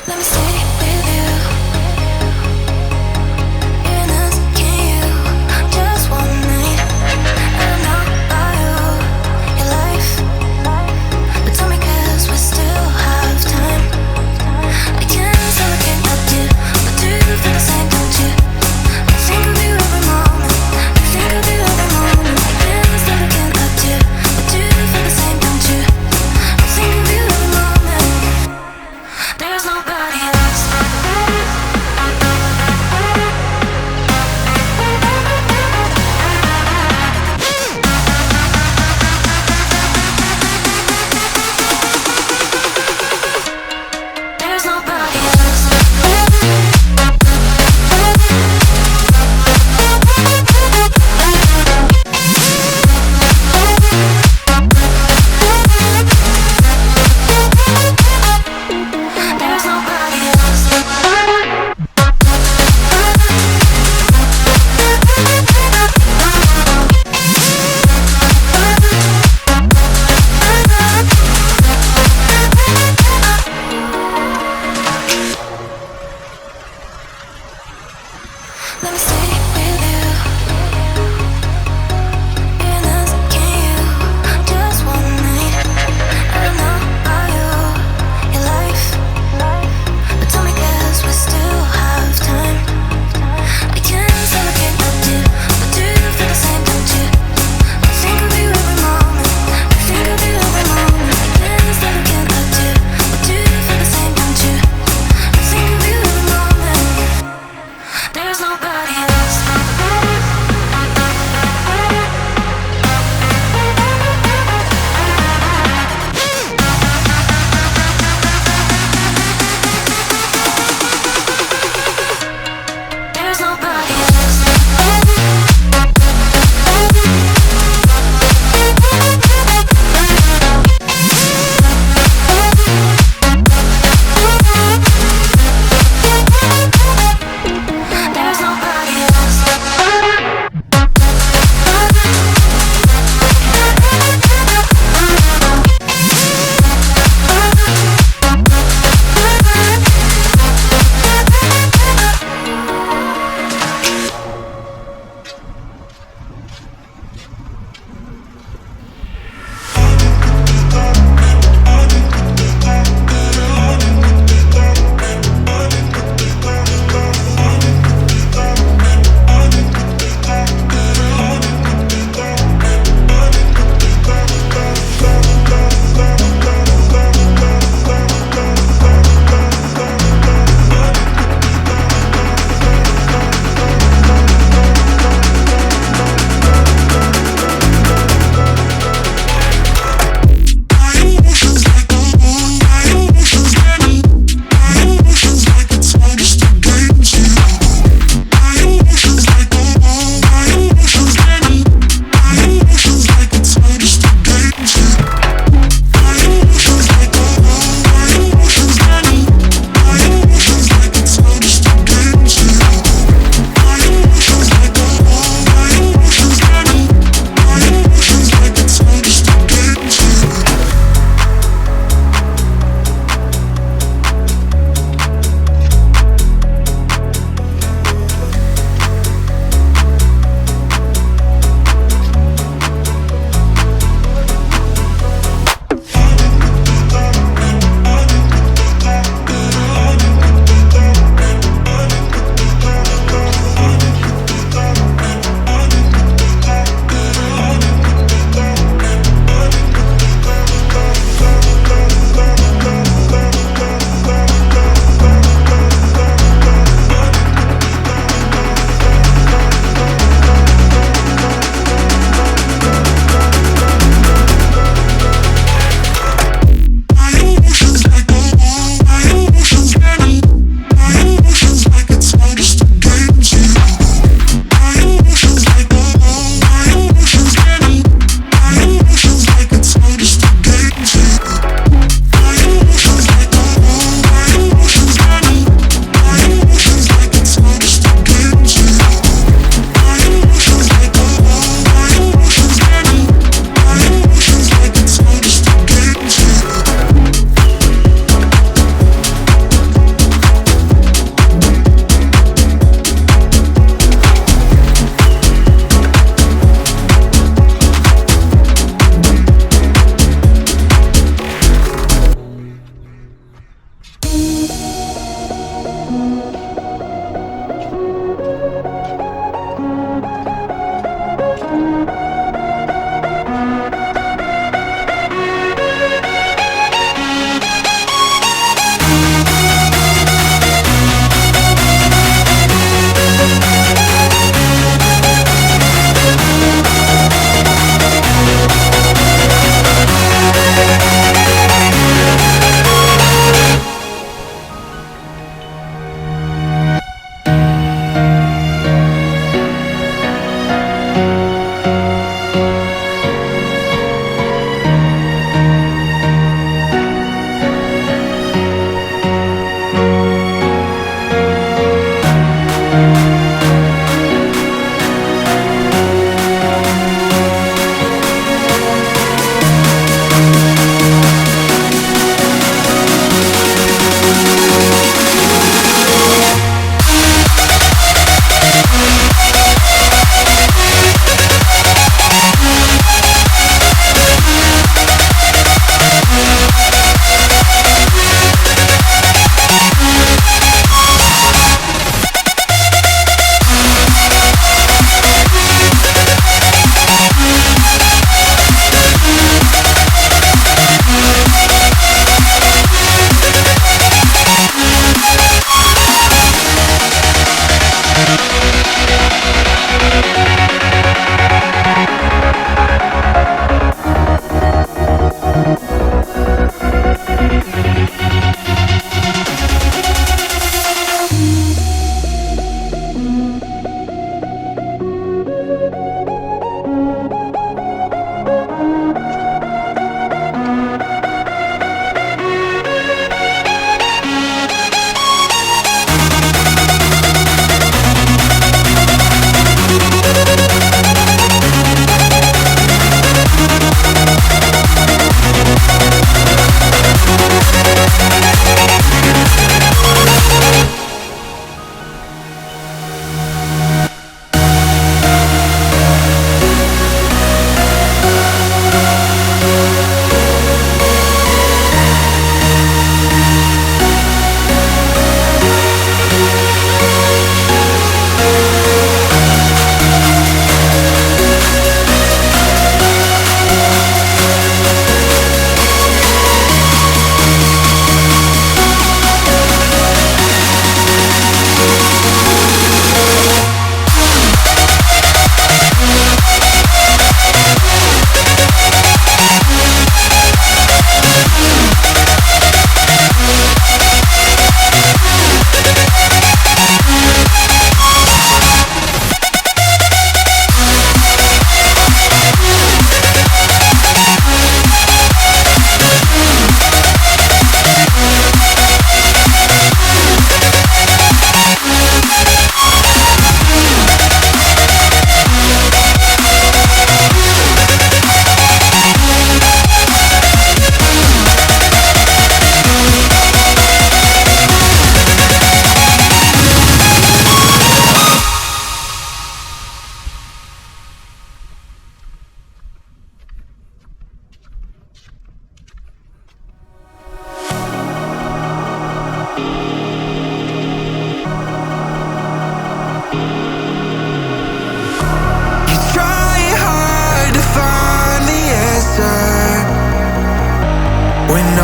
Let me stay with you. Even asking you just one night. I don't know about you, your life, but tell me 'cause we still have time. I can't stop looking at you, but do you feel the same, don't you? I think of you every moment. I think of you every moment. I can't stop looking at you, but do you feel the same, don't you? I think of you every moment. There's nobody else.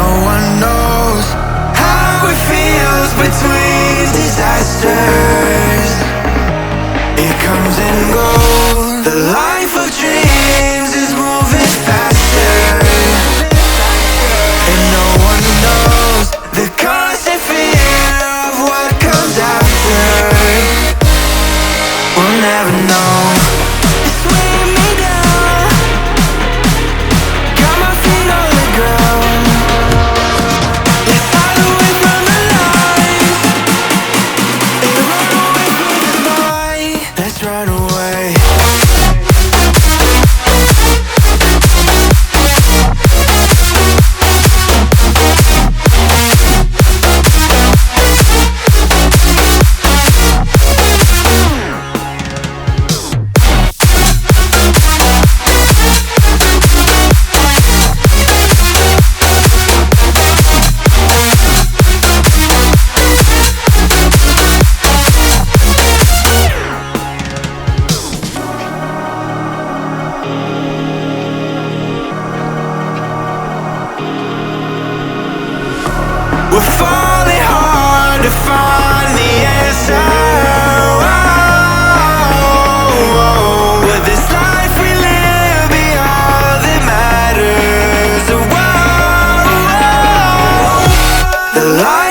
no one knows how it feels between disasters. It comes and goes. The life of dreams is moving faster, and no one knows the constant fear of what comes after. We'll never know. It's weighing me down, got my feet on the ground. Let's hide away from the lies and run away from the night. Let's run away. We're falling hard to find the answer. Will this life we live be all that matters? The life